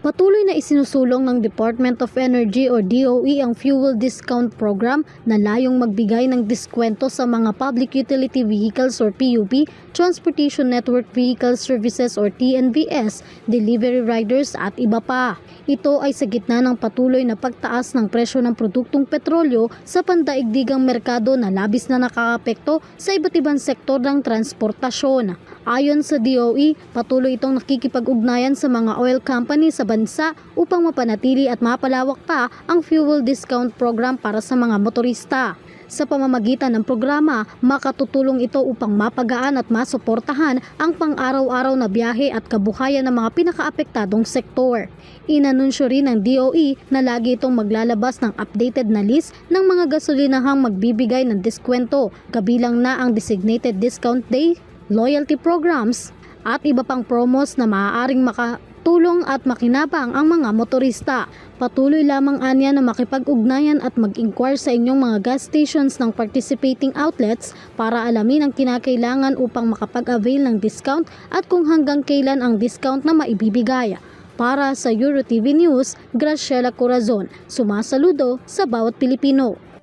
Patuloy na isinusulong ng Department of Energy o DOE ang Fuel Discount Program na layong magbigay ng diskwento sa mga Public Utility Vehicles or PUV, Transportation Network Vehicle Services or TNVS, delivery riders at iba pa. Ito ay sa gitna ng patuloy na pagtaas ng presyo ng produktong petrolyo sa pandaigdigang merkado na labis na nakakaapekto sa iba't ibang sektor ng transportasyon. Ayon sa DOE, patuloy itong nakikipag-ugnayan sa mga oil company sa bansa upang mapanatili at mapalawak pa ang fuel discount program para sa mga motorista. Sa pamamagitan ng programa, makatutulong ito upang mapagaan at masuportahan ang pang-araw-araw na biyahe at kabuhayan ng mga pinakaapektadong sektor. Inanunsyo rin ng DOE na lagi itong maglalabas ng updated na list ng mga gasolinahang magbibigay ng diskwento, kabilang na ang designated discount day, loyalty programs, at iba pang promos na maaaring makatulong at makinabang ang mga motorista. Patuloy lamang anya na makipag-ugnayan at mag-inquire sa inyong mga gas stations ng participating outlets para alamin ang kinakailangan upang makapag-avail ng discount at kung hanggang kailan ang discount na maibibigay. Para sa EuroTV News, Graciela Corazon, sumasaludo sa bawat Pilipino.